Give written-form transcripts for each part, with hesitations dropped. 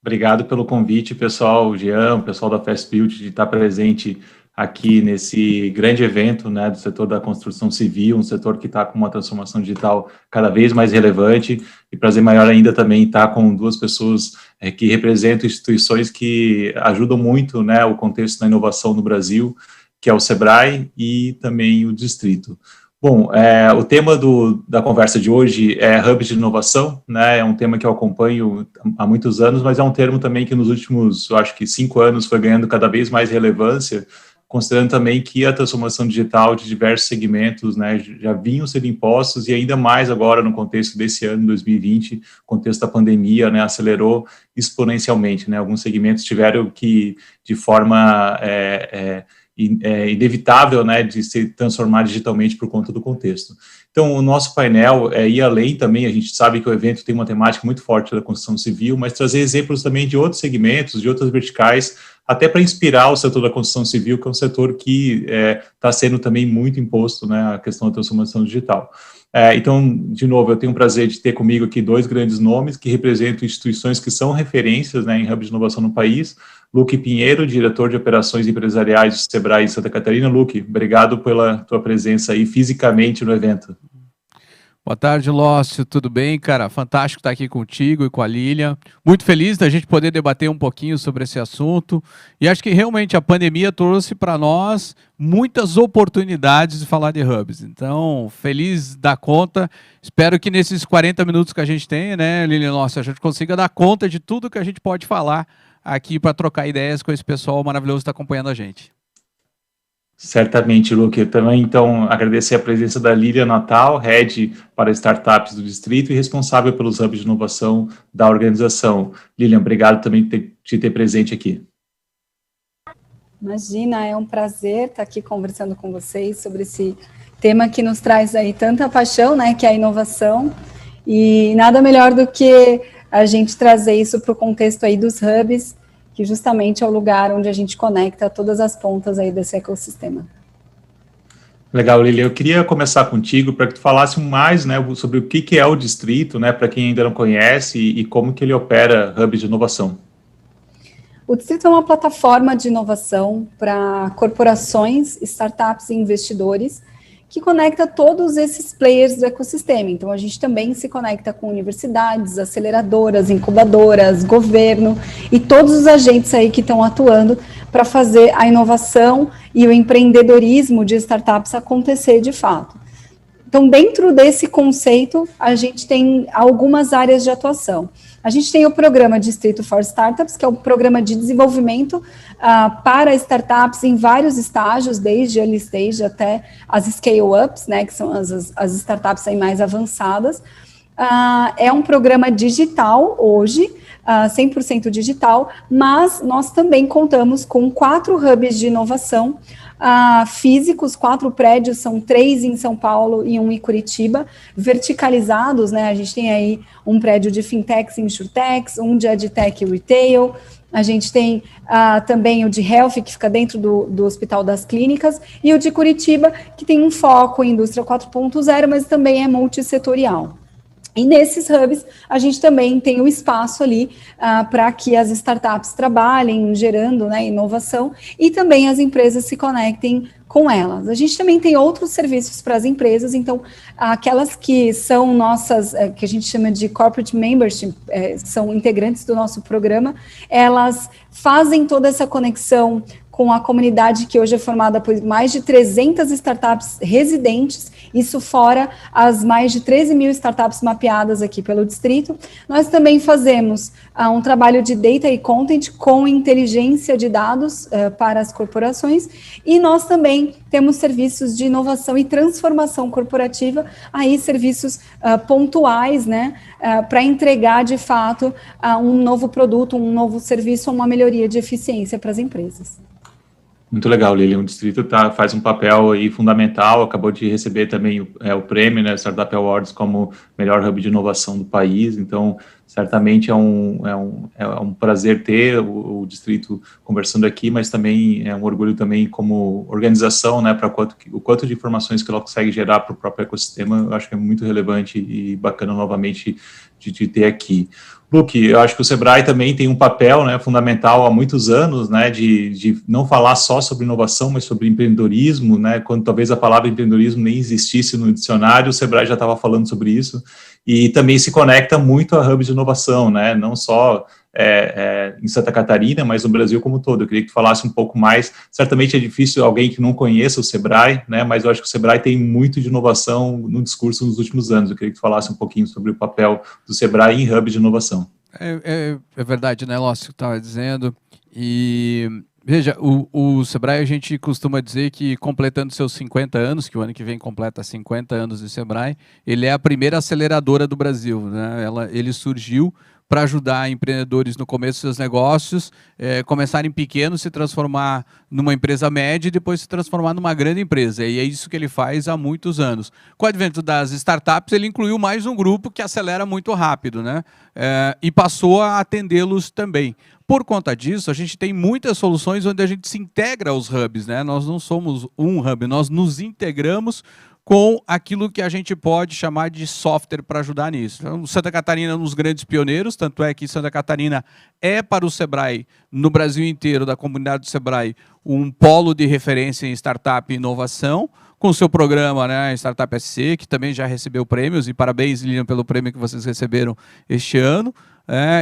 Obrigado pelo convite, pessoal, Jean, pessoal da Fast Build, de estar presente aqui nesse grande evento, né, do setor da construção civil, um setor que está com uma transformação digital cada vez mais relevante, e prazer maior ainda também estar com duas pessoas que representam instituições que ajudam muito, né, o contexto da inovação no Brasil, que é o Sebrae e também o Distrito. Bom, o tema da conversa de hoje é Hubs de Inovação, né, é um tema que eu acompanho há muitos anos, mas é um termo também que nos últimos, eu acho que 5 anos, foi ganhando cada vez mais relevância, considerando também que a transformação digital de diversos segmentos, né, já vinham sendo impostos, e ainda mais agora no contexto desse ano, 2020, contexto da pandemia, né, acelerou exponencialmente, né, alguns segmentos tiveram que, de forma inevitável, né, de se transformar digitalmente por conta do contexto. Então, o nosso painel ir além também, a gente sabe que o evento tem uma temática muito forte da construção civil, mas trazer exemplos também de outros segmentos, de outras verticais, até para inspirar o setor da construção civil, que é um setor que está sendo também muito imposto, né, a questão da transformação digital. Então, de novo, eu tenho o prazer de ter comigo aqui dois grandes nomes que representam instituições que são referências, né, em hubs de inovação no país. Luque Pinheiro, diretor de operações empresariais do Sebrae em Santa Catarina. Luque, obrigado pela tua presença aí fisicamente no evento. Boa tarde, Lócio, tudo bem, cara? Fantástico estar aqui contigo e com a Lilian. Muito feliz da gente poder debater um pouquinho sobre esse assunto. E acho que realmente a pandemia trouxe para nós muitas oportunidades de falar de hubs. Então, feliz da conta. Espero que nesses 40 minutos que a gente tem, né, Lilian, nossa, a gente consiga dar conta de tudo que a gente pode falar aqui para trocar ideias com esse pessoal maravilhoso que está acompanhando a gente. Certamente, Luque. Eu também, então, agradecer a presença da Lilian Natal, Head para Startups do Distrito e responsável pelos hubs de inovação da organização. Lilian, obrigado também por te ter presente aqui. Imagina, é um prazer estar aqui conversando com vocês sobre esse tema que nos traz aí tanta paixão, né, que é a inovação, e nada melhor do que a gente trazer isso para o contexto aí dos hubs, que justamente é o lugar onde a gente conecta todas as pontas aí desse ecossistema. Legal, Lilian. Eu queria começar contigo para que tu falasse mais, né, sobre o que é o Distrito, né, para quem ainda não conhece, e como que ele opera hubs de inovação. O Distrito é uma plataforma de inovação para corporações, startups e investidores, que conecta todos esses players do ecossistema. Então, a gente também se conecta com universidades, aceleradoras, incubadoras, governo e todos os agentes aí que estão atuando para fazer a inovação e o empreendedorismo de startups acontecer de fato. Então, dentro desse conceito, a gente tem algumas áreas de atuação. A gente tem o programa Distrito for Startups, que é um programa de desenvolvimento para startups em vários estágios, desde early stage até as scale-ups, né, que são as startups aí mais avançadas. É um programa digital hoje, 100% digital, mas nós também contamos com 4 hubs de inovação físicos, 4 prédios, são 3 em São Paulo e 1 em Curitiba, verticalizados, né? A gente tem aí um prédio de fintechs e insurtechs, um de edtech e retail, a gente tem também o de health, que fica dentro do Hospital das Clínicas, e o de Curitiba, que tem um foco em indústria 4.0, mas também é multissetorial. E nesses hubs, a gente também tem o espaço ali para que as startups trabalhem, gerando, né, inovação, e também as empresas se conectem com elas. A gente também tem outros serviços para as empresas, então, aquelas que são nossas, que a gente chama de corporate membership, são integrantes do nosso programa, elas fazem toda essa conexão com a comunidade que hoje é formada por mais de 300 startups residentes, isso fora as mais de 13 mil startups mapeadas aqui pelo Distrito. Nós também fazemos um trabalho de data e content com inteligência de dados para as corporações, e nós também temos serviços de inovação e transformação corporativa, aí serviços pontuais, né, para entregar de fato um novo produto, um novo serviço, uma melhoria de eficiência para as empresas. Muito legal, Lilian. O Distrito faz um papel aí fundamental, acabou de receber também o prêmio, né, Startup Awards, como melhor hub de inovação do país, então certamente é um prazer ter o Distrito conversando aqui, mas também é um orgulho também como organização, né, para o quanto de informações que ela consegue gerar para o próprio ecossistema, eu acho que é muito relevante e bacana novamente de ter aqui. Luke, eu acho que o Sebrae também tem um papel, né, fundamental há muitos anos, né, de não falar só sobre inovação, mas sobre empreendedorismo, né, quando talvez a palavra empreendedorismo nem existisse no dicionário, o Sebrae já estava falando sobre isso, e também se conecta muito a hubs de inovação, né, não só em Santa Catarina, mas no Brasil como um todo. Eu queria que tu falasse um pouco mais. Certamente é difícil alguém que não conheça o Sebrae, né, mas eu acho que o Sebrae tem muito de inovação no discurso nos últimos anos. Eu queria que tu falasse um pouquinho sobre o papel do Sebrae em hubs de inovação. É verdade, né, Lócio, que estava dizendo. E veja, o Sebrae, a gente costuma dizer que, completando seus 50 anos, que o ano que vem completa 50 anos de Sebrae, ele é a primeira aceleradora do Brasil, né? Ele surgiu para ajudar empreendedores no começo dos seus negócios, começarem pequenos, se transformar numa empresa média e depois se transformar numa grande empresa. E é isso que ele faz há muitos anos. Com o advento das startups, ele incluiu mais um grupo que acelera muito rápido, né? E passou a atendê-los também. Por conta disso, a gente tem muitas soluções onde a gente se integra aos hubs, né? Nós não somos um hub, nós nos integramos com aquilo que a gente pode chamar de software para ajudar nisso. Então, Santa Catarina é um dos grandes pioneiros, tanto é que Santa Catarina é para o Sebrae, no Brasil inteiro, da comunidade do Sebrae, um polo de referência em startup e inovação, com o seu programa, né, Startup SC, que também já recebeu prêmios, e parabéns, Lilian, pelo prêmio que vocês receberam este ano.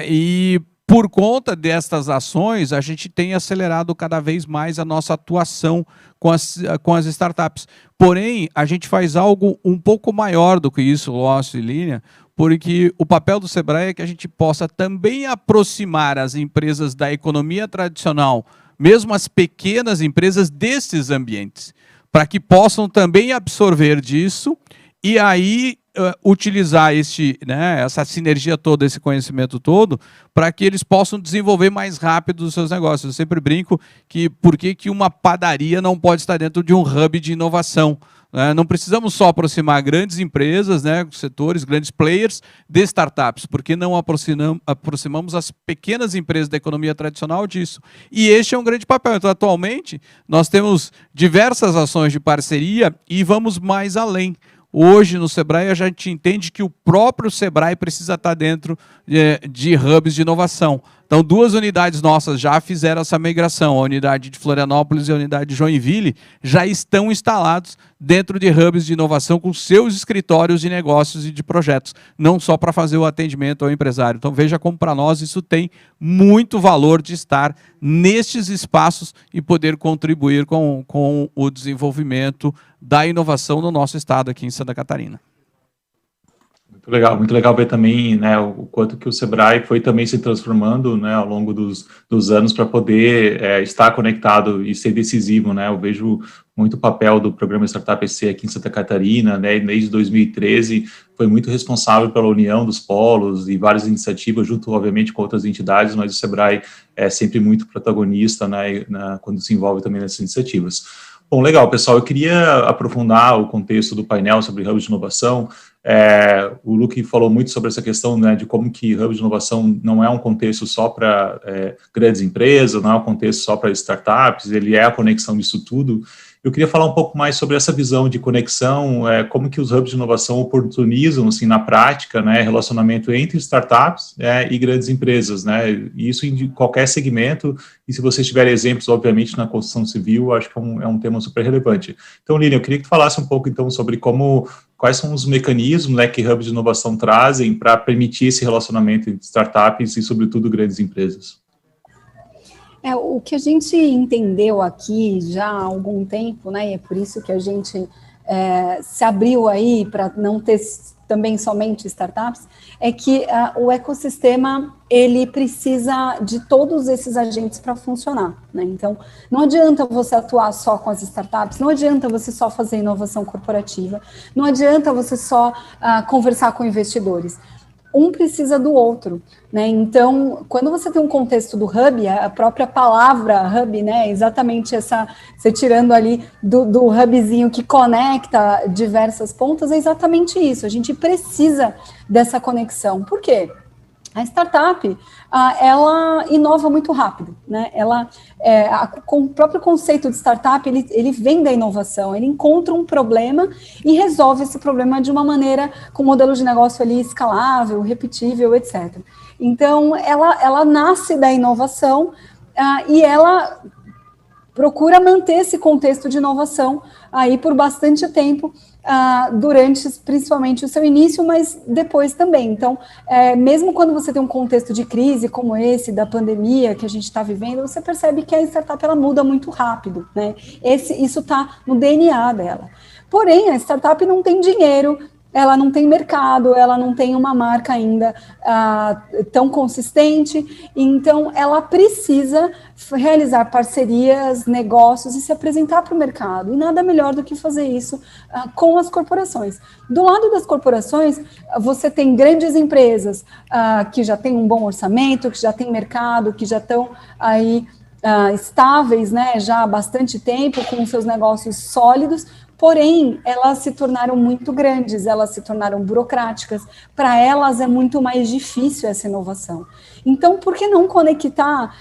E por conta destas ações, a gente tem acelerado cada vez mais a nossa atuação com as startups. Porém, a gente faz algo um pouco maior do que isso, Lócio e Lilian, porque o papel do Sebrae é que a gente possa também aproximar as empresas da economia tradicional, mesmo as pequenas empresas, desses ambientes, para que possam também absorver disso e aí utilizar essa sinergia toda, esse conhecimento todo, para que eles possam desenvolver mais rápido os seus negócios. Eu sempre brinco que por que uma padaria não pode estar dentro de um hub de inovação? Não precisamos só aproximar grandes empresas, né, setores, grandes players de startups, porque não aproximamos as pequenas empresas da economia tradicional disso. E este é um grande papel. Então, atualmente, nós temos diversas ações de parceria e vamos mais além. Hoje, no Sebrae, a gente entende que o próprio Sebrae precisa estar dentro de hubs de inovação. Então, 2 unidades nossas já fizeram essa migração. A unidade de Florianópolis e a unidade de Joinville já estão instalados dentro de hubs de inovação com seus escritórios de negócios e de projetos, não só para fazer o atendimento ao empresário. Então, veja como para nós isso tem muito valor de estar nestes espaços e poder contribuir com o desenvolvimento da inovação no nosso estado aqui em Santa Catarina. Muito legal ver também, né, o quanto que o Sebrae foi também se transformando, né, ao longo dos anos para poder estar conectado e ser decisivo, né. Eu vejo muito o papel do programa Startup SC aqui em Santa Catarina, né, desde 2013 foi muito responsável pela união dos polos e várias iniciativas, junto, obviamente, com outras entidades, mas o Sebrae é sempre muito protagonista, né, quando se envolve também nessas iniciativas. Bom, legal, pessoal, eu queria aprofundar o contexto do painel sobre hubs de inovação. O Luke falou muito sobre essa questão, né, de como que hub de inovação não é um contexto só para grandes empresas, não é um contexto só para startups, ele é a conexão disso tudo. Eu queria falar um pouco mais sobre essa visão de conexão, como que os hubs de inovação oportunizam, assim, na prática, né, relacionamento entre startups e grandes empresas, né, e isso em qualquer segmento, e se vocês tiverem exemplos, obviamente, na construção civil, acho que é um tema super relevante. Então, Lilian, eu queria que tu falasse um pouco, então, sobre quais são os mecanismos, né, que hubs de inovação trazem para permitir esse relacionamento entre startups e, sobretudo, grandes empresas. O que a gente entendeu aqui já há algum tempo, né, e é por isso que a gente se abriu aí para não ter também somente startups, é que o ecossistema, ele precisa de todos esses agentes para funcionar, né? Então, não adianta você atuar só com as startups, não adianta você só fazer inovação corporativa, não adianta você só conversar com investidores. Um precisa do outro, né? Então, quando você tem um contexto do hub, a própria palavra hub, né? Exatamente você tirando ali do hubzinho que conecta diversas pontas, é exatamente isso. A gente precisa dessa conexão. Por quê? A startup, ela inova muito rápido, né? Com o próprio conceito de startup, ele vem da inovação, ele encontra um problema e resolve esse problema de uma maneira, com um modelo de negócio ali escalável, repetível, etc. Então, ela nasce da inovação e ela procura manter esse contexto de inovação aí por bastante tempo, durante principalmente o seu início, mas depois também. Então, mesmo quando você tem um contexto de crise como esse, da pandemia que a gente está vivendo, você percebe que a startup ela muda muito rápido, né? Isso está no DNA dela. Porém, a startup não tem dinheiro, ela não tem mercado, ela não tem uma marca ainda tão consistente, então ela precisa realizar parcerias, negócios e se apresentar para o mercado, e nada melhor do que fazer isso com as corporações. Do lado das corporações, você tem grandes empresas que já têm um bom orçamento, que já têm mercado, que já estão aí estáveis, né, já há bastante tempo, com seus negócios sólidos. Porém, elas se tornaram muito grandes, elas se tornaram burocráticas, para elas é muito mais difícil essa inovação. Então, por que não conectar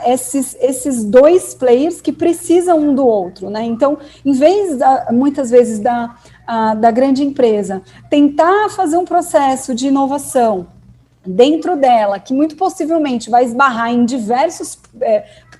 esses dois players que precisam um do outro, né? Então, em vez, muitas vezes, da grande empresa tentar fazer um processo de inovação dentro dela, que muito possivelmente vai esbarrar em diversos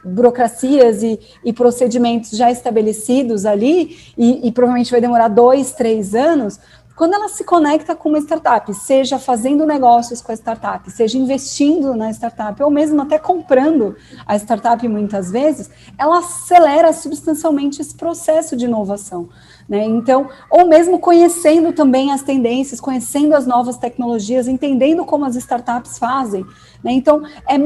burocracias e procedimentos já estabelecidos ali, e provavelmente vai demorar 2, 3 anos, quando ela se conecta com uma startup, seja fazendo negócios com a startup, seja investindo na startup, ou mesmo até comprando a startup muitas vezes, ela acelera substancialmente esse processo de inovação, né? Então, ou mesmo conhecendo também as tendências, conhecendo as novas tecnologias, entendendo como as startups fazem, né? Então, é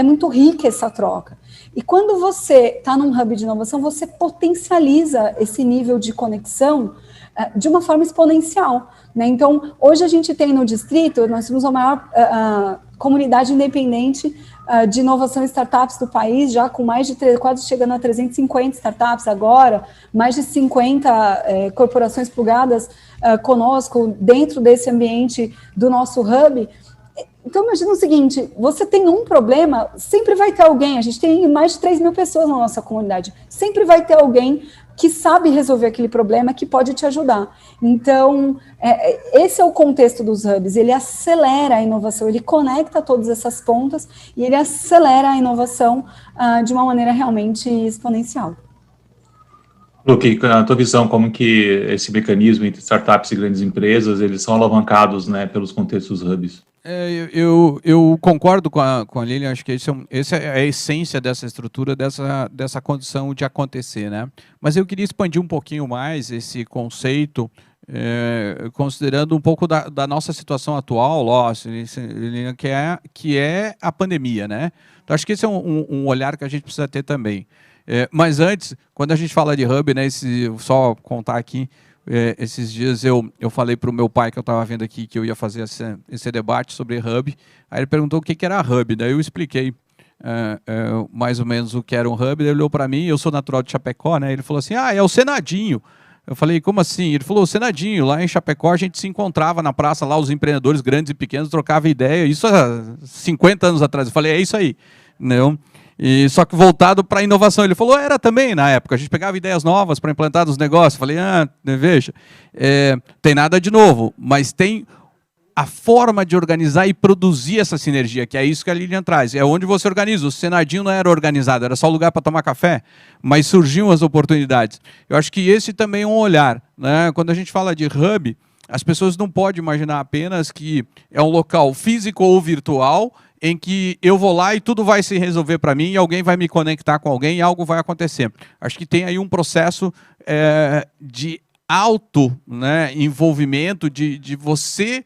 muito rica essa troca. E quando você está num hub de inovação, você potencializa esse nível de conexão de uma forma exponencial, né? Então, hoje a gente tem no distrito, nós temos a maior comunidade independente de inovação e startups do país, já com mais de quase chegando a 350 startups agora, mais de 50 corporações plugadas conosco dentro desse ambiente do nosso hub. Então, imagina o seguinte, você tem um problema, sempre vai ter alguém, a gente tem mais de 3 mil pessoas na nossa comunidade, sempre vai ter alguém que sabe resolver aquele problema, que pode te ajudar. Então, esse é o contexto dos hubs, ele acelera a inovação, ele conecta todas essas pontas e ele acelera a inovação de uma maneira realmente exponencial. Luque, a tua visão, como que esse mecanismo entre startups e grandes empresas, eles são alavancados, né, pelos contextos hubs? Eu concordo com a Lilian, acho que essa é a essência dessa estrutura, dessa condição de acontecer, né? Mas eu queria expandir um pouquinho mais esse conceito, considerando um pouco da nossa situação atual, Lilian, que é a pandemia, né? Então, acho que esse é um olhar que a gente precisa ter também. Mas antes, quando a gente fala de hub, né, só contar aqui, esses dias eu falei para o meu pai, que eu estava vendo aqui, que eu ia fazer esse debate sobre hub. Aí ele perguntou o que era hub, daí eu expliquei mais ou menos o que era um hub. Daí ele olhou para mim, eu sou natural de Chapecó, né? Ele falou assim, é o Senadinho. Eu falei, como assim? Ele falou, o Senadinho, lá em Chapecó a gente se encontrava na praça, lá os empreendedores grandes e pequenos trocavam ideia, isso há 50 anos atrás. Eu falei, é isso aí. Não... E só que voltado para a inovação. Ele falou, era também na época, a gente pegava ideias novas para implantar nos negócios. Eu falei, veja, tem nada de novo, mas tem a forma de organizar e produzir essa sinergia, que é isso que a Lilian traz. É onde você organiza. O Senadinho não era organizado, era só lugar para tomar café, mas surgiam as oportunidades. Eu acho que esse também é um olhar, né? Quando a gente fala de hub, as pessoas não podem imaginar apenas que é um local físico ou virtual, em que eu vou lá e tudo vai se resolver para mim, e alguém vai me conectar com alguém e algo vai acontecer. Acho que tem aí um processo de alto, né, envolvimento, de você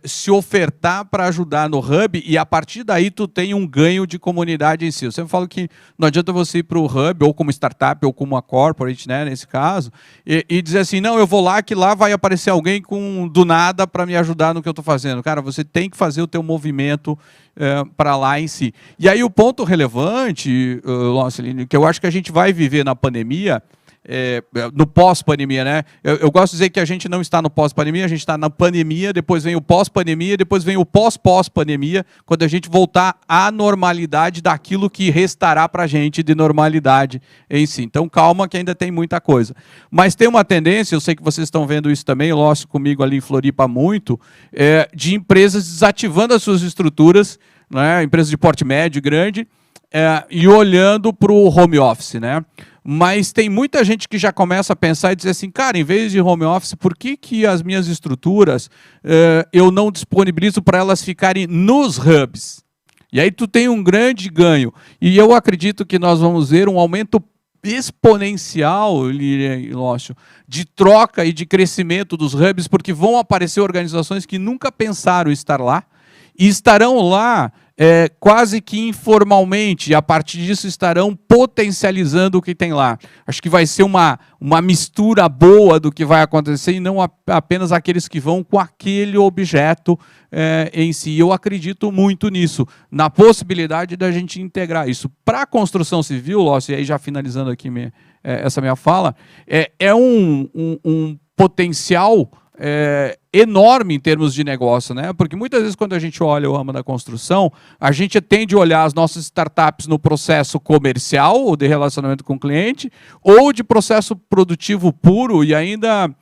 se ofertar para ajudar no hub, e a partir daí tu tem um ganho de comunidade em si. Eu sempre falo que não adianta você ir para o hub, ou como startup, ou como uma corporate, né, nesse caso, e dizer assim, não, eu vou lá, que lá vai aparecer alguém do nada para me ajudar no que eu estou fazendo. Cara, você tem que fazer o teu movimento para lá em si. E aí o ponto relevante, Lancelino, que eu acho que a gente vai viver na pandemia, no pós-pandemia, né? Eu gosto de dizer que a gente não está no pós-pandemia, a gente está na pandemia, depois vem o pós-pandemia, depois vem o pós-pós-pandemia, quando a gente voltar à normalidade daquilo que restará para a gente de normalidade em si. Então, calma que ainda tem muita coisa. Mas tem uma tendência, eu sei que vocês estão vendo isso também, lógico, comigo ali em Floripa muito, de empresas desativando as suas estruturas, né, empresas de porte médio e grande, e olhando para o home office, né? Mas tem muita gente que já começa a pensar e dizer assim, cara, em vez de home office, por que as minhas estruturas eu não disponibilizo para elas ficarem nos hubs? E aí tu tem um grande ganho. E eu acredito que nós vamos ver um aumento exponencial, Lócio, de troca e de crescimento dos hubs, porque vão aparecer organizações que nunca pensaram estar lá, e estarão lá quase que informalmente, e a partir disso estarão potencializando o que tem lá. Acho que vai ser uma mistura boa do que vai acontecer, e não apenas aqueles que vão com aquele objeto em si. Eu acredito muito nisso, na possibilidade da gente integrar isso. Para a construção civil, Lócio, e aí já finalizando aqui essa minha fala, é um potencial enorme em termos de negócio, né? Porque muitas vezes quando a gente olha o ramo da construção, a gente tende a olhar as nossas startups no processo comercial, ou de relacionamento com o cliente, ou de processo produtivo puro e ainda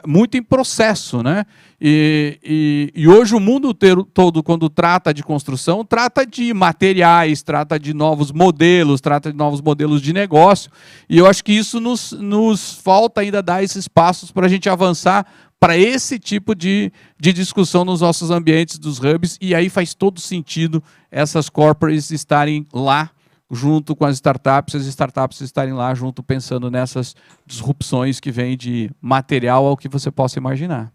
muito em processo, né? E hoje o mundo todo, quando trata de construção, trata de materiais, trata de novos modelos, trata de novos modelos de negócio, e eu acho que isso nos falta ainda dar esses passos para a gente avançar para esse tipo de discussão nos nossos ambientes dos hubs, e aí faz todo sentido essas corporates estarem lá junto com as startups estarem lá junto pensando nessas disrupções que vêm de material ao que você possa imaginar.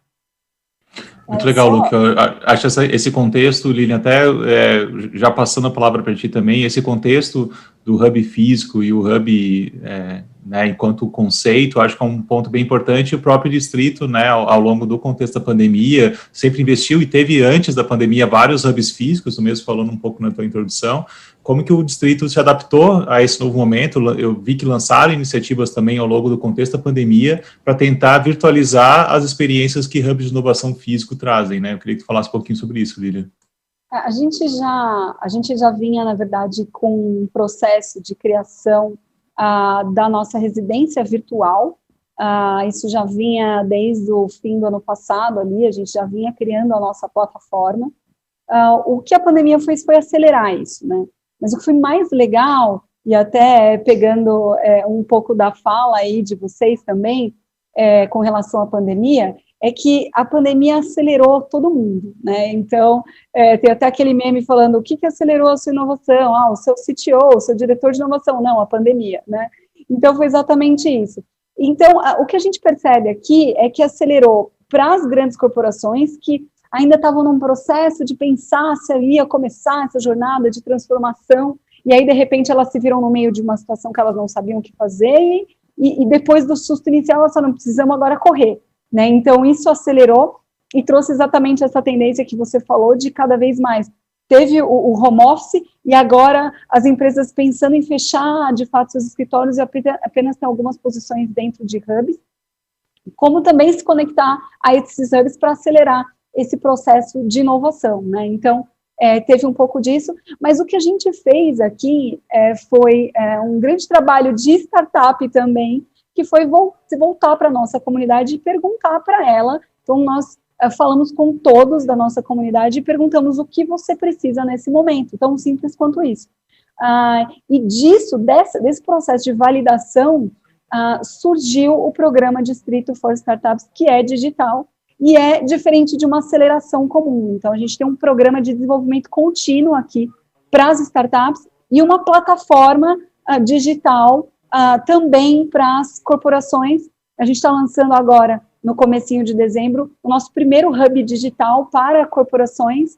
Muito legal, Luke. Eu acho esse contexto, Lilian, até já passando a palavra para ti também, esse contexto do hub físico e o hub né, enquanto conceito, acho que é um ponto bem importante. O próprio distrito, né, ao longo do contexto da pandemia, sempre investiu e teve antes da pandemia vários hubs físicos, tu mesmo falando um pouco na tua introdução. Como que o distrito se adaptou a esse novo momento? Eu vi que lançaram iniciativas também ao longo do contexto da pandemia para tentar virtualizar as experiências que hubs de inovação físico trazem, né? Eu queria que tu falasse um pouquinho sobre isso, Lilian. A gente já vinha, na verdade, com um processo de criação da nossa residência virtual. Isso já vinha desde o fim do ano passado ali, a gente já vinha criando a nossa plataforma. O que a pandemia fez foi acelerar isso, né? Mas o que foi mais legal, e até pegando um pouco da fala aí de vocês também, com relação à pandemia, é que a pandemia acelerou todo mundo, né? Então, tem até aquele meme falando, o que acelerou a sua inovação? O seu CTO, o seu diretor de inovação. Não, a pandemia, né? Então, foi exatamente isso. Então, o que a gente percebe aqui é que acelerou para as grandes corporações que ainda estavam num processo de pensar se ia começar essa jornada de transformação, e aí, de repente, elas se viram no meio de uma situação que elas não sabiam o que fazer, e depois do susto inicial, elas falaram, precisamos agora correr, né? Então, isso acelerou e trouxe exatamente essa tendência que você falou de cada vez mais. Teve o home office, e agora as empresas pensando em fechar, de fato, seus escritórios e apenas ter algumas posições dentro de hubs, como também se conectar a esses hubs para acelerar esse processo de inovação, né? Então, teve um pouco disso, mas o que a gente fez aqui foi um grande trabalho de startup também, que foi voltar para a nossa comunidade e perguntar para ela. Então, nós falamos com todos da nossa comunidade e perguntamos o que você precisa nesse momento, tão simples quanto isso. E desse processo de validação, surgiu o programa Distrito for Startups, que é digital, e é diferente de uma aceleração comum. Então, a gente tem um programa de desenvolvimento contínuo aqui para as startups e uma plataforma digital também para as corporações. A gente está lançando agora, no comecinho de dezembro, o nosso primeiro hub digital para corporações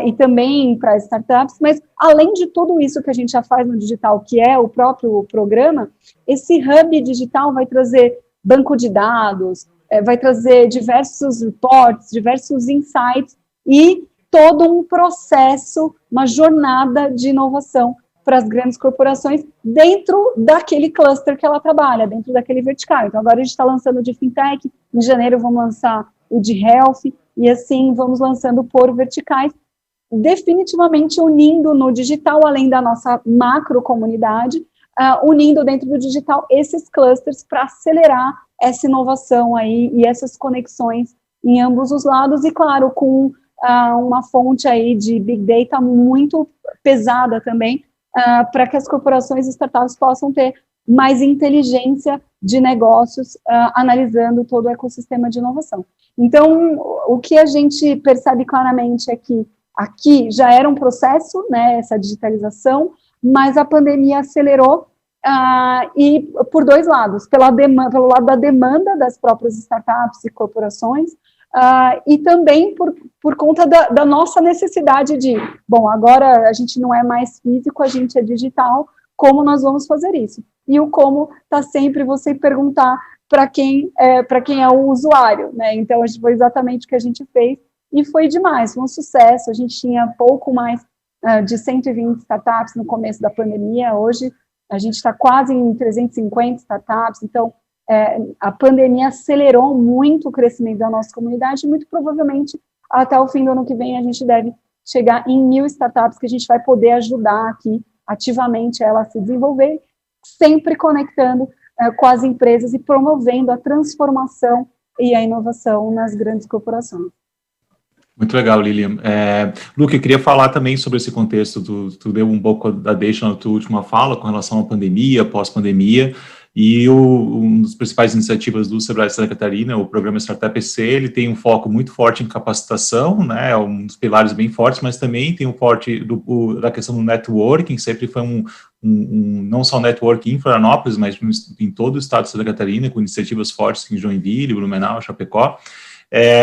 e também para startups, mas além de tudo isso que a gente já faz no digital, que é o próprio programa, esse hub digital vai trazer banco de dados, vai trazer diversos reports, diversos insights e todo um processo, uma jornada de inovação para as grandes corporações dentro daquele cluster que ela trabalha, dentro daquele vertical. Então, agora a gente está lançando o de fintech, em janeiro vamos lançar o de health, e assim vamos lançando por verticais, definitivamente unindo no digital, além da nossa macro comunidade, unindo dentro do digital esses clusters para acelerar essa inovação aí e essas conexões em ambos os lados, e claro, com uma fonte aí de Big Data muito pesada também, para que as corporações e startups possam ter mais inteligência de negócios, analisando todo o ecossistema de inovação. Então, o que a gente percebe claramente é que aqui já era um processo, né, essa digitalização, mas a pandemia acelerou, e por dois lados, pelo lado da demanda das próprias startups e corporações, e também por conta da nossa necessidade de, bom, agora a gente não é mais físico, a gente é digital, como nós vamos fazer isso? E o como está sempre você perguntar para quem é o usuário, né? Então, foi exatamente o que a gente fez, e foi demais, foi um sucesso. A gente tinha pouco mais de 120 startups no começo da pandemia, hoje a gente está quase em 350 startups, então a pandemia acelerou muito o crescimento da nossa comunidade, e muito provavelmente até o fim do ano que vem a gente deve chegar em 1.000 startups que a gente vai poder ajudar aqui ativamente ela a se desenvolver, sempre conectando com as empresas e promovendo a transformação e a inovação nas grandes corporações. Muito legal, Lilian. Luca, eu queria falar também sobre esse contexto, tu deu um pouco da deixa na tua última fala com relação à pandemia, pós-pandemia, e uma das principais iniciativas do Sebrae Santa Catarina, o programa Startup EC, ele tem um foco muito forte em capacitação, né, um dos pilares bem fortes, mas também tem um forte da questão do networking, que sempre foi não só networking em Florianópolis, mas em todo o estado de Santa Catarina, com iniciativas fortes em Joinville, Blumenau, Chapecó.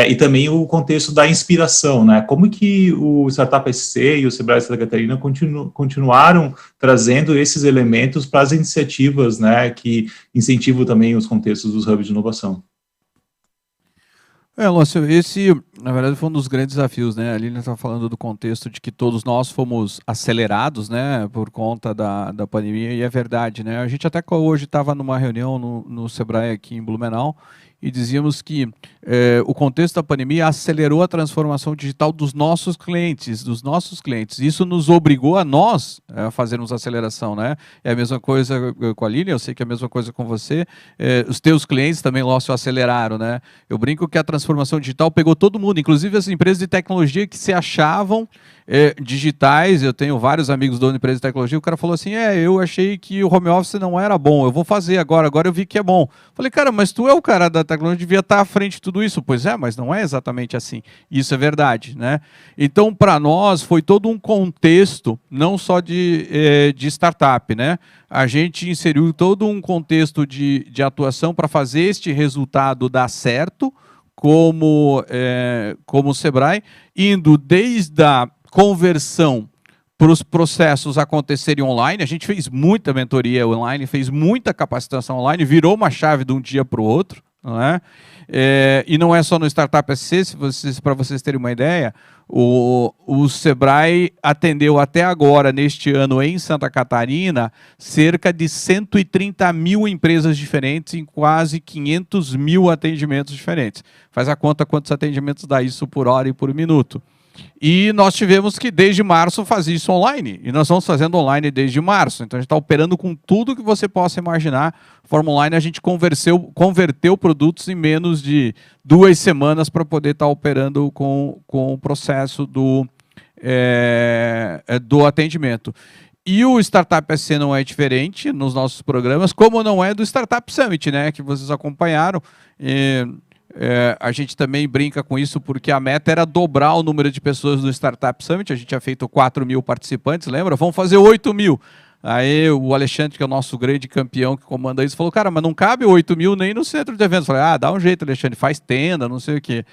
E também o contexto da inspiração, né? Como que o Startup SC e o Sebrae Santa Catarina continuaram trazendo esses elementos para as iniciativas, né, que incentivam também os contextos dos hubs de inovação? Lúcio, esse, na verdade, foi um dos grandes desafios, né? A Lilian está falando do contexto de que todos nós fomos acelerados, né, por conta da pandemia, e é verdade, né? A gente até hoje estava numa reunião no Sebrae aqui em Blumenau, e dizíamos que o contexto da pandemia acelerou a transformação digital dos nossos clientes. Isso nos obrigou a nós a fazermos aceleração, né? É a mesma coisa com a Lilian, eu sei que é a mesma coisa com você. Os teus clientes também, Lócio, aceleraram, né? Eu brinco que a transformação digital pegou todo mundo, inclusive as empresas de tecnologia que se achavam digitais. Eu tenho vários amigos donos de empresa de tecnologia, o cara falou assim, eu achei que o home office não era bom, eu vou fazer agora eu vi que é bom. Falei, cara, mas tu é o cara da tecnologia, devia estar à frente de tudo isso. Pois é, mas não é exatamente assim. Isso é verdade, né? Então, para nós, foi todo um contexto, não só de startup, né? A gente inseriu todo um contexto de atuação para fazer este resultado dar certo, como o Sebrae, indo desde a conversão para os processos acontecerem online. A gente fez muita mentoria online, fez muita capacitação online, virou uma chave de um dia para o outro, não é? E não é só no Startup SC, para vocês terem uma ideia, o Sebrae atendeu até agora, neste ano, em Santa Catarina, cerca de 130 mil empresas diferentes em quase 500 mil atendimentos diferentes. Faz a conta quantos atendimentos dá isso por hora e por minuto. E nós tivemos que, desde março, fazer isso online. E nós estamos fazendo online desde março. Então, a gente está operando com tudo que você possa imaginar. Forma online, a gente converteu produtos em menos de 2 semanas para poder estar operando com o processo do atendimento. E o Startup SC não é diferente nos nossos programas, como não é do Startup Summit, né, que vocês acompanharam. A gente também brinca com isso porque a meta era dobrar o número de pessoas do Startup Summit. A gente tinha feito 4.000 participantes, lembra? Vamos fazer 8.000. Aí o Alexandre, que é o nosso grande campeão que comanda isso, falou, cara, mas não cabe 8.000 nem no centro de eventos. Eu falei, dá um jeito, Alexandre, faz tenda, não sei o quê.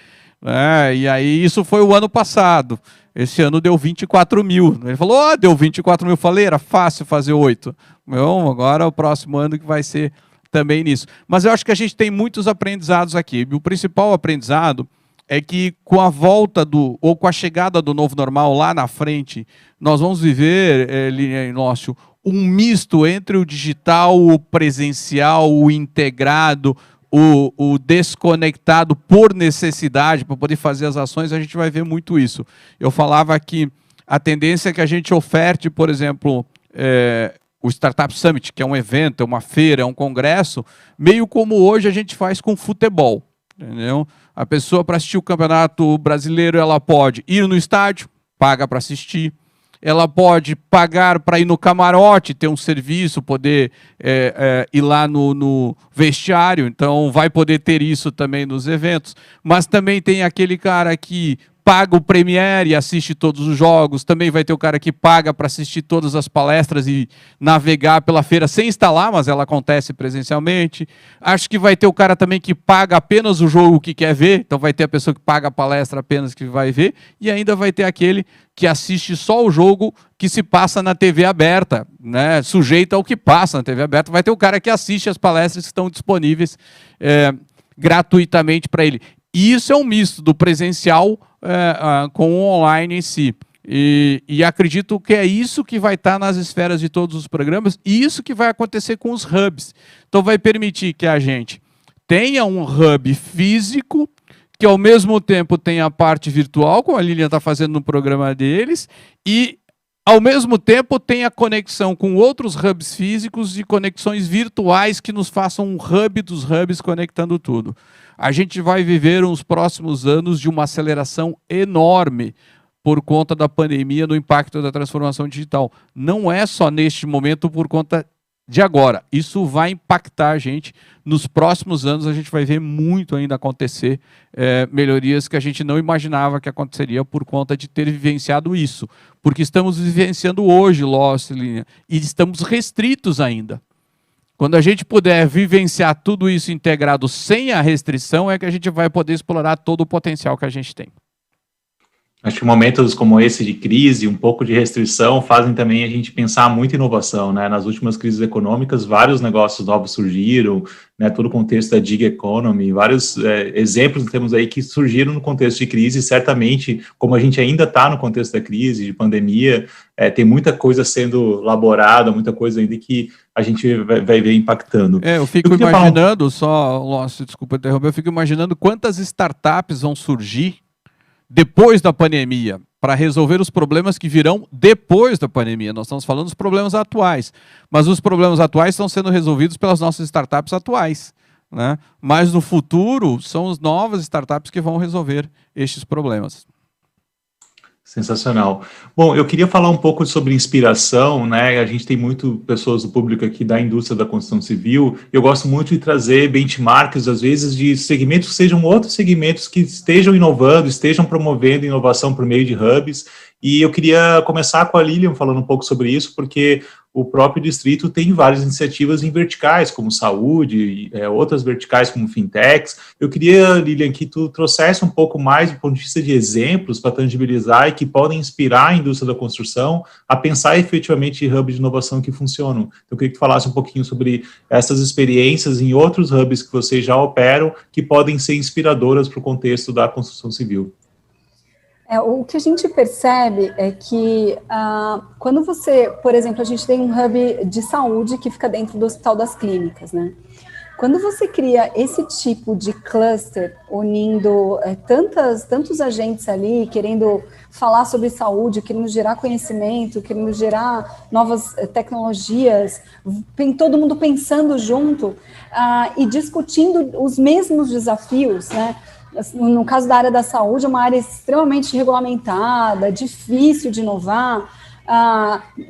E aí isso foi o ano passado. Esse ano deu 24.000. Ele falou, deu 24.000. Eu falei, era fácil fazer 8. Agora o próximo ano que vai ser também nisso. Mas eu acho que a gente tem muitos aprendizados aqui. O principal aprendizado é que com a volta ou com a chegada do novo normal lá na frente, nós vamos viver, Lócio, um misto entre o digital, o presencial, o integrado, o desconectado por necessidade, para poder fazer as ações. A gente vai ver muito isso. Eu falava que a tendência é que a gente oferte, por exemplo, o Startup Summit, que é um evento, é uma feira, é um congresso, meio como hoje a gente faz com futebol, entendeu? A pessoa, para assistir o Campeonato Brasileiro, ela pode ir no estádio, paga para assistir. Ela pode pagar para ir no camarote, ter um serviço, poder ir lá no vestiário, então vai poder ter isso também nos eventos. Mas também tem aquele cara que paga o Premiere e assiste todos os jogos, também vai ter o cara que paga para assistir todas as palestras e navegar pela feira sem instalar, mas ela acontece presencialmente. Acho que vai ter o cara também que paga apenas o jogo que quer ver, então vai ter a pessoa que paga a palestra apenas que vai ver, e ainda vai ter aquele que assiste só o jogo que se passa na TV aberta, né? Sujeito ao que passa na TV aberta. Vai ter o cara que assiste as palestras que estão disponíveis gratuitamente para ele. E isso é um misto do presencial com o online em si. E acredito que é isso que vai estar nas esferas de todos os programas e isso que vai acontecer com os hubs. Então vai permitir que a gente tenha um hub físico que ao mesmo tempo tenha a parte virtual, como a Lilian está fazendo no programa deles, e ao mesmo tempo tenha conexão com outros hubs físicos e conexões virtuais que nos façam um hub dos hubs conectando tudo. A gente vai viver uns próximos anos de uma aceleração enorme por conta da pandemia, no impacto da transformação digital. Não é só neste momento por conta de agora. Isso vai impactar a gente. Nos próximos anos a gente vai ver muito ainda acontecer, melhorias que a gente não imaginava que aconteceria por conta de ter vivenciado isso. Porque estamos vivenciando hoje, Lost, Linha, e estamos restritos ainda. Quando a gente puder vivenciar tudo isso integrado sem a restrição, é que a gente vai poder explorar todo o potencial que a gente tem. Acho que momentos como esse de crise, um pouco de restrição, fazem também a gente pensar muito em inovação, né? Nas últimas crises econômicas, vários negócios novos surgiram, né? Todo o contexto da gig economy, vários exemplos temos aí que surgiram no contexto de crise, e certamente, como a gente ainda está no contexto da crise, de pandemia, tem muita coisa sendo elaborada, muita coisa ainda que a gente vai ver impactando. Eu fico imaginando, desculpa interromper, eu fico imaginando quantas startups vão surgir depois da pandemia, para resolver os problemas que virão depois da pandemia. Nós estamos falando dos problemas atuais, mas os problemas atuais estão sendo resolvidos pelas nossas startups atuais, né? Mas no futuro, são as novas startups que vão resolver estes problemas. Sensacional. Bom, eu queria falar um pouco sobre inspiração, né? A gente tem muito pessoas do público aqui da indústria da construção civil. Eu gosto muito de trazer benchmarks, às vezes, de segmentos que sejam outros segmentos que estejam inovando, estejam promovendo inovação por meio de hubs. E eu queria começar com a Lilian falando um pouco sobre isso, porque o próprio distrito tem várias iniciativas em verticais, como saúde, outras verticais como fintechs. Eu queria, Lilian, que tu trouxesse um pouco mais do ponto de vista de exemplos para tangibilizar e que podem inspirar a indústria da construção a pensar efetivamente em hubs de inovação que funcionam. Então, eu queria que tu falasse um pouquinho sobre essas experiências em outros hubs que vocês já operam, que podem ser inspiradoras para o contexto da construção civil. O que a gente percebe é que quando você, por exemplo, a gente tem um hub de saúde que fica dentro do Hospital das Clínicas, né? Quando você cria esse tipo de cluster, unindo tantos agentes ali, querendo falar sobre saúde, querendo gerar conhecimento, querendo gerar novas tecnologias, todo mundo pensando junto e discutindo os mesmos desafios, né? No caso da área da saúde, é uma área extremamente regulamentada, difícil de inovar.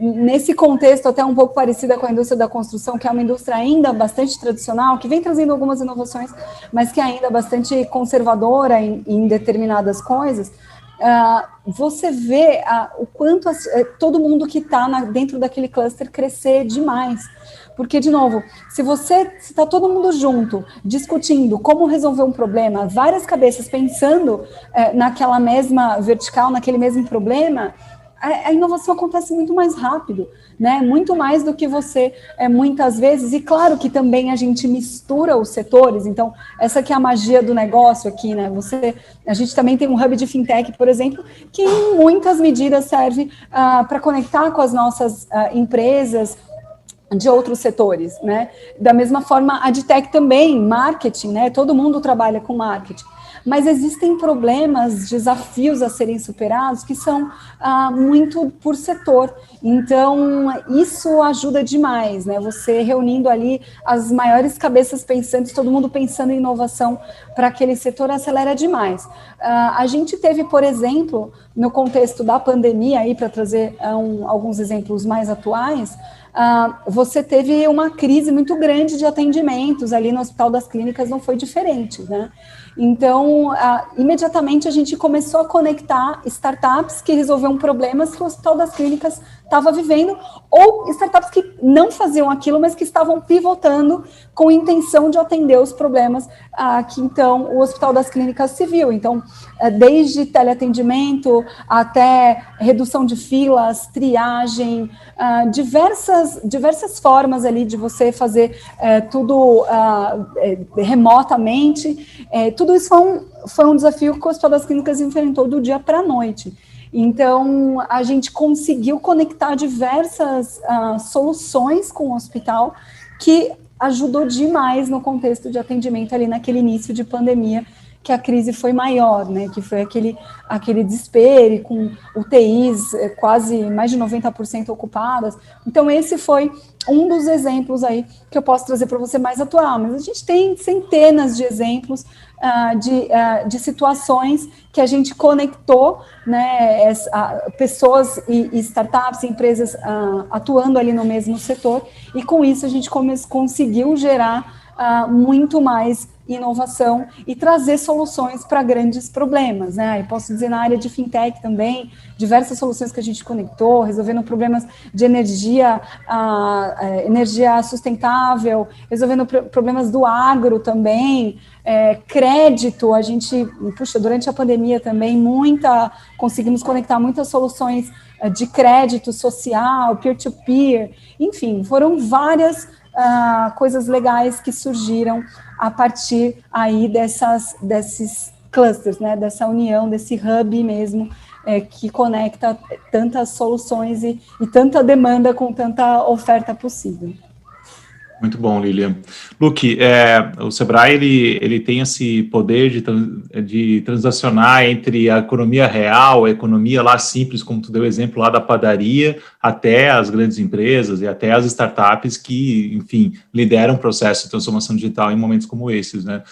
Nesse contexto, até um pouco parecida com a indústria da construção, que é uma indústria ainda bastante tradicional, que vem trazendo algumas inovações, mas que é ainda bastante conservadora em determinadas coisas. Você vê o quanto todo mundo que está dentro daquele cluster crescer demais. Porque, de novo, se está todo mundo junto, discutindo como resolver um problema, várias cabeças pensando naquela mesma vertical, naquele mesmo problema, a inovação acontece muito mais rápido, né? Muito mais do que você, muitas vezes, e claro que também a gente mistura os setores, então, essa que é a magia do negócio aqui, né? A gente também tem um hub de fintech, por exemplo, que em muitas medidas serve para conectar com as nossas empresas, de outros setores, né? Da mesma forma, a Adtech também, marketing, né? Todo mundo trabalha com marketing. mas existem problemas, desafios a serem superados que são muito por setor. Então, isso ajuda demais, né? Você reunindo ali as maiores cabeças pensantes, todo mundo pensando em inovação para aquele setor, acelera demais. A gente teve, por exemplo, no contexto da pandemia, aí para trazer alguns exemplos mais atuais, você teve uma crise muito grande de atendimentos ali no Hospital das Clínicas, não foi diferente, né? Então, imediatamente a gente começou a conectar startups que resolviam problemas que o Hospital das Clínicas estava vivendo, ou startups que não faziam aquilo, mas que estavam pivotando com intenção de atender os problemas que, então, o Hospital das Clínicas se viu. Então, desde teleatendimento até redução de filas, triagem, diversas formas ali de você fazer tudo remotamente. Tudo isso foi um desafio que o Hospital das Clínicas enfrentou do dia para a noite. Então, a gente conseguiu conectar diversas soluções com o hospital, que ajudou demais no contexto de atendimento ali naquele início de pandemia, que a crise foi maior, né? Que foi aquele desespero, com UTIs quase mais de 90% ocupadas. Então, esse foi um dos exemplos aí que eu posso trazer para você mais atual, mas a gente tem centenas de exemplos de situações que a gente conectou, né, pessoas e startups, empresas atuando ali no mesmo setor, e com isso a gente conseguiu gerar muito mais inovação e trazer soluções para grandes problemas, né? Eu posso dizer na área de fintech também, diversas soluções que a gente conectou, resolvendo problemas de energia sustentável, resolvendo problemas do agro também, crédito, a gente, durante a pandemia também, conseguimos conectar muitas soluções de crédito social, peer-to-peer, enfim, foram várias coisas legais que surgiram a partir aí desses clusters, né, dessa união, desse hub mesmo, que conecta tantas soluções e tanta demanda com tanta oferta possível. Muito bom, Lilian. Luque, o Sebrae ele tem esse poder de transacionar entre a economia real, a economia lá simples, como tu deu o exemplo lá da padaria, até as grandes empresas e até as startups que, enfim, lideram o processo de transformação digital em momentos como esses, né?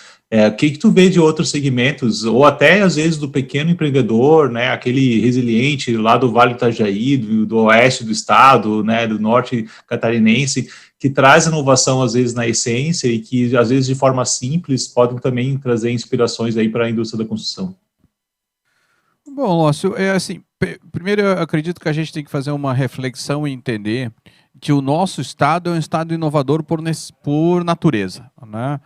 O que tu vê de outros segmentos, ou até, às vezes, do pequeno empreendedor, né, aquele resiliente lá do Vale do Itajaí, do oeste do estado, né, do norte catarinense, que traz inovação, às vezes, na essência e que, às vezes, de forma simples, podem também trazer inspirações aí para a indústria da construção? Bom, Lócio, assim, primeiro eu acredito que a gente tem que fazer uma reflexão e entender que o nosso estado é um estado inovador por natureza, né?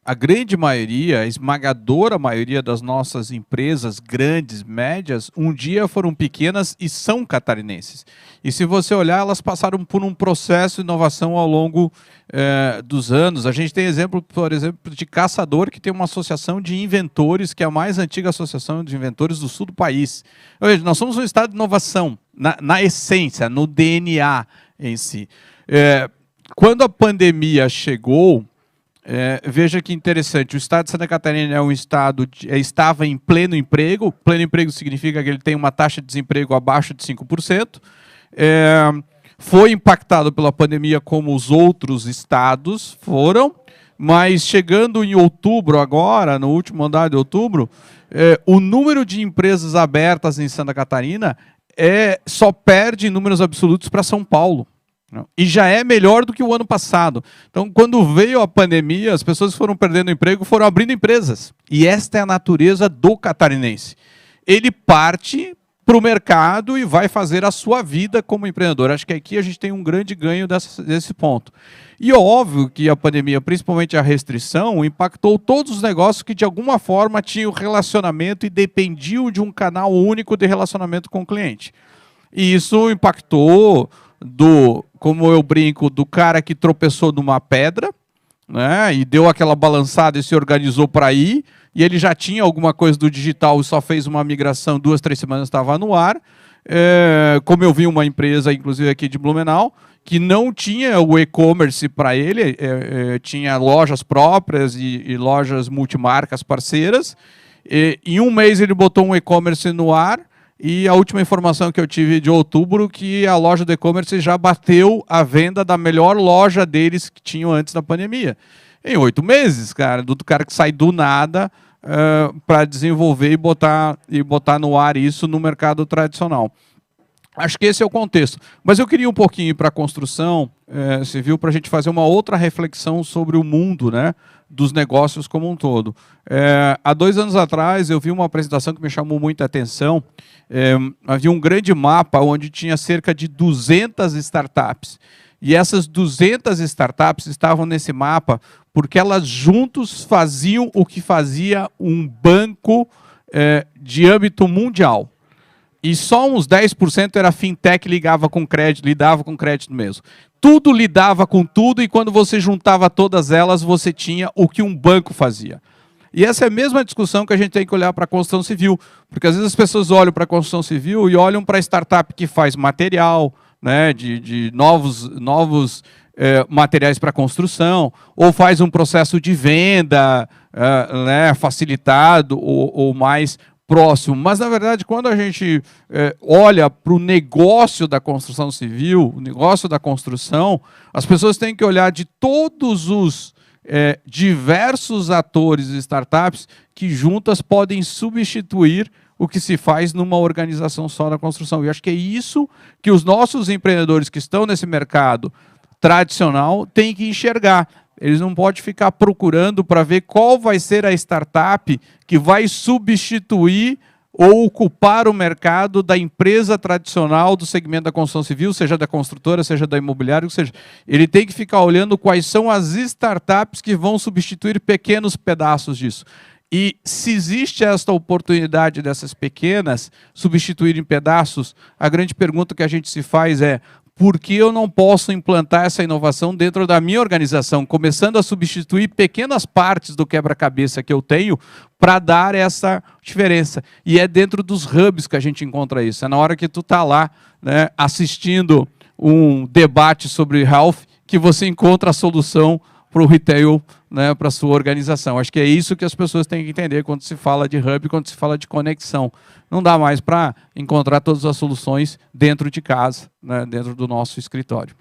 A grande maioria, a esmagadora maioria das nossas empresas grandes, médias, um dia foram pequenas e são catarinenses. E se você olhar, elas passaram por um processo de inovação ao longo dos anos. A gente tem exemplo, por exemplo, de Caçador, que tem uma associação de inventores, que é a mais antiga associação de inventores do sul do país. Ou seja, nós somos um estado de inovação, na essência, no DNA em si. Quando a pandemia chegou, veja que interessante, o estado de Santa Catarina é um estado estava em pleno emprego. Pleno emprego significa que ele tem uma taxa de desemprego abaixo de 5%. Foi impactado pela pandemia como os outros estados foram, mas chegando em outubro agora, no último andar de outubro, o número de empresas abertas em Santa Catarina só perde em números absolutos para São Paulo. E já é melhor do que o ano passado. Então, quando veio a pandemia, as pessoas que foram perdendo emprego foram abrindo empresas. E esta é a natureza do catarinense. Ele parte para o mercado e vai fazer a sua vida como empreendedor. Acho que aqui a gente tem um grande ganho desse ponto. E óbvio que a pandemia, principalmente a restrição, impactou todos os negócios que de alguma forma tinham relacionamento e dependiam de um canal único de relacionamento com o cliente. E isso impactou como eu brinco, do cara que tropeçou numa pedra, né, e deu aquela balançada e se organizou para ir, e ele já tinha alguma coisa do digital e só fez uma migração, 2, 3 semanas estava no ar, como eu vi uma empresa, inclusive aqui de Blumenau, que não tinha o e-commerce para ele, tinha lojas próprias e lojas multimarcas parceiras. Em um mês ele botou um e-commerce no ar, e a última informação que eu tive de outubro, que a loja do e-commerce já bateu a venda da melhor loja deles que tinham antes da pandemia. Em 8 meses, cara, do cara que sai do nada para desenvolver e botar no ar isso no mercado tradicional. Acho que esse é o contexto. Mas eu queria um pouquinho ir para a construção civil para a gente fazer uma outra reflexão sobre o mundo, né, dos negócios como um todo. Há 2 anos atrás eu vi uma apresentação que me chamou muita atenção. Havia um grande mapa onde tinha cerca de 200 startups. E essas 200 startups estavam nesse mapa porque elas juntos faziam o que fazia um banco de âmbito mundial. E só uns 10% era fintech, lidava com crédito mesmo. Tudo lidava com tudo, e quando você juntava todas elas, você tinha o que um banco fazia. E essa é a mesma discussão que a gente tem que olhar para a construção civil, porque às vezes as pessoas olham para a construção civil e olham para a startup que faz material, né, de novos materiais para construção, ou faz um processo de venda né, facilitado ou mais próximo. Mas, na verdade, quando a gente olha para o negócio da construção civil, o negócio da construção, as pessoas têm que olhar de todos os diversos atores e startups que juntas podem substituir o que se faz numa organização só da construção. E acho que é isso que os nossos empreendedores que estão nesse mercado tradicional têm que enxergar. Eles não podem ficar procurando para ver qual vai ser a startup que vai substituir ou ocupar o mercado da empresa tradicional do segmento da construção civil, seja da construtora, seja da imobiliária, seja. Ele tem que ficar olhando quais são as startups que vão substituir pequenos pedaços disso. E se existe esta oportunidade dessas pequenas substituírem pedaços, a grande pergunta que a gente se faz é: por que eu não posso implantar essa inovação dentro da minha organização, começando a substituir pequenas partes do quebra-cabeça que eu tenho para dar essa diferença? E é dentro dos hubs que a gente encontra isso. É na hora que tu está lá, né, assistindo um debate sobre health que você encontra a solução para o retail, né, para a sua organização. Acho que é isso que as pessoas têm que entender quando se fala de hub, quando se fala de conexão. Não dá mais para encontrar todas as soluções dentro de casa, né, dentro do nosso escritório.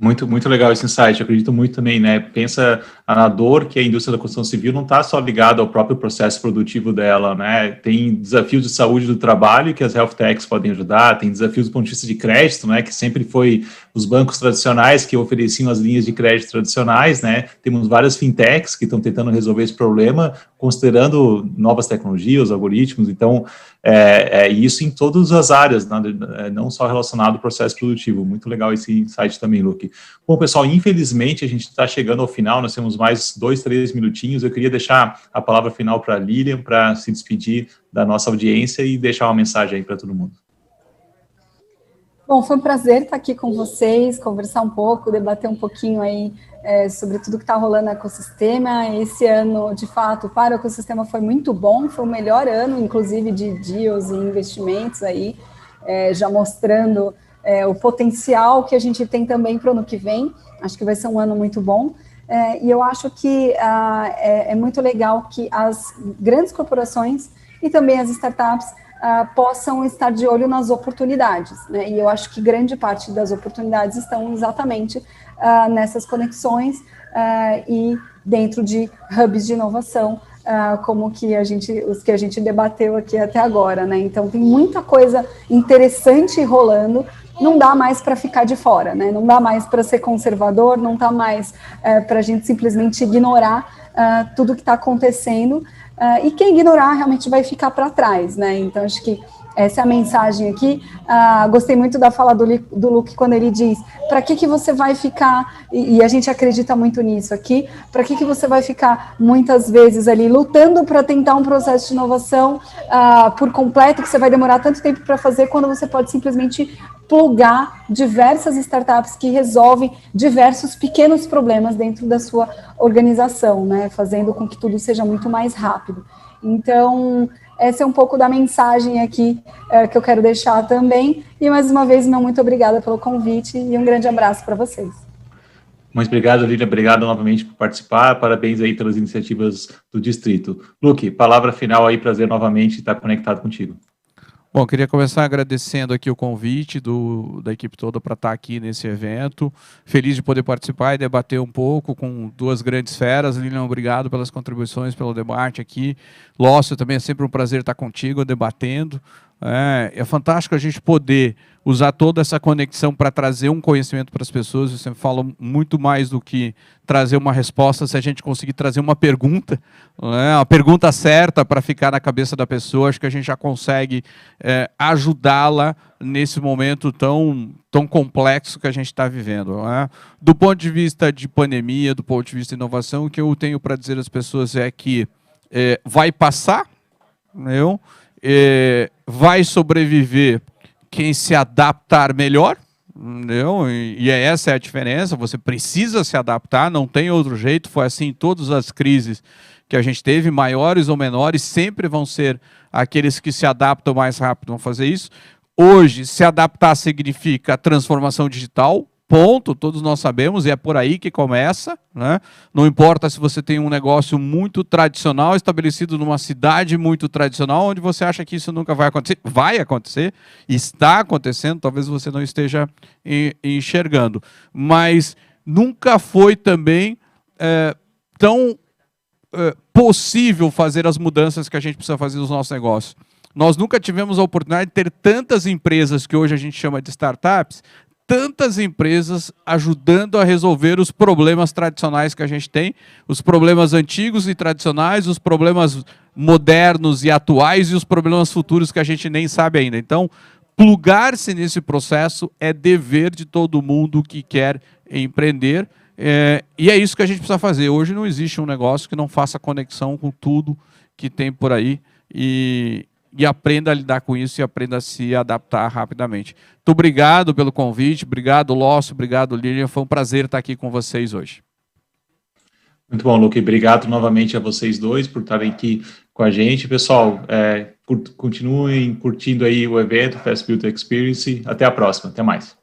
Muito, muito legal esse insight. Eu acredito muito também, né? Pensa na dor que a indústria da construção civil não está só ligada ao próprio processo produtivo dela, né? Tem desafios de saúde do trabalho que as health techs podem ajudar, tem desafios do ponto de vista de crédito, né? Que sempre foi os bancos tradicionais que ofereciam as linhas de crédito tradicionais, né? Temos várias fintechs que estão tentando resolver esse problema, considerando novas tecnologias, algoritmos. Então, isso em todas as áreas, né? Não só relacionado ao processo produtivo. Muito legal esse insight também, Luque. Bom, pessoal, infelizmente a gente está chegando ao final, nós temos mais 2, 3 minutinhos. Eu queria deixar a palavra final para a Lilian, para se despedir da nossa audiência e deixar uma mensagem aí para todo mundo. Bom, foi um prazer estar aqui com vocês, conversar um pouco, debater um pouquinho aí sobre tudo que está rolando no ecossistema. Esse ano, de fato, para o ecossistema foi muito bom, foi o melhor ano, inclusive, de deals e investimentos aí, já mostrando o potencial que a gente tem também para o ano que vem. Acho que vai ser um ano muito bom. E eu acho que é muito legal que as grandes corporações e também as startups possam estar de olho nas oportunidades, né? E eu acho que grande parte das oportunidades estão exatamente nessas conexões e dentro de hubs de inovação, como os que a gente debateu aqui até agora, né? Então tem muita coisa interessante rolando. Não dá mais para ficar de fora, né? Não dá mais para ser conservador, não dá mais para a gente simplesmente ignorar tudo que está acontecendo. E quem ignorar realmente vai ficar para trás, né? Então, acho que essa é a mensagem aqui. Gostei muito da fala do Luque quando ele diz: para que você vai ficar, e a gente acredita muito nisso aqui, para que você vai ficar muitas vezes ali lutando para tentar um processo de inovação por completo, que você vai demorar tanto tempo para fazer, quando você pode simplesmente plugar diversas startups que resolvem diversos pequenos problemas dentro da sua organização, né? Fazendo com que tudo seja muito mais rápido. Então, essa é um pouco da mensagem aqui que eu quero deixar também. E mais uma vez, meu muito obrigada pelo convite e um grande abraço para vocês. Muito obrigado, Lília. Obrigado novamente por participar. Parabéns aí pelas iniciativas do Distrito. Luque, palavra final aí, prazer novamente estar conectado contigo. Bom, queria começar agradecendo aqui o convite da equipe toda para estar aqui nesse evento. Feliz de poder participar e debater um pouco com duas grandes feras. Lilian, obrigado pelas contribuições, pelo debate aqui. Lócio, também é sempre um prazer estar contigo, debatendo. É fantástico a gente poder usar toda essa conexão para trazer um conhecimento para as pessoas. Eu sempre falo muito mais do que trazer uma resposta, se a gente conseguir trazer uma pergunta, a pergunta certa para ficar na cabeça da pessoa, acho que a gente já consegue ajudá-la nesse momento tão complexo que a gente está vivendo. Do ponto de vista de pandemia, do ponto de vista de inovação, o que eu tenho para dizer às pessoas é que vai passar, vai sobreviver quem se adaptar melhor, entendeu? E essa é a diferença, você precisa se adaptar, não tem outro jeito, foi assim em todas as crises que a gente teve, maiores ou menores, sempre vão ser aqueles que se adaptam mais rápido, vão fazer isso. Hoje, se adaptar significa transformação digital, ponto, todos nós sabemos, e é por aí que começa, né? Não importa se você tem um negócio muito tradicional, estabelecido numa cidade muito tradicional, onde você acha que isso nunca vai acontecer, está acontecendo, talvez você não esteja enxergando, mas nunca foi também tão possível fazer as mudanças que a gente precisa fazer nos nossos negócios. Nós nunca tivemos a oportunidade de ter tantas empresas que hoje a gente chama de startups, tantas empresas ajudando a resolver os problemas tradicionais que a gente tem, os problemas antigos e tradicionais, os problemas modernos e atuais e os problemas futuros que a gente nem sabe ainda. Então, plugar-se nesse processo é dever de todo mundo que quer empreender, e é isso que a gente precisa fazer. Hoje não existe um negócio que não faça conexão com tudo que tem por aí, e aprenda a lidar com isso e aprenda a se adaptar rapidamente. Muito obrigado pelo convite, obrigado, Lócio, obrigado, Lilian, foi um prazer estar aqui com vocês hoje. Muito bom, Luque, obrigado novamente a vocês dois por estarem aqui com a gente. Pessoal, continuem curtindo aí o evento, Fast Built Experience, até a próxima, até mais.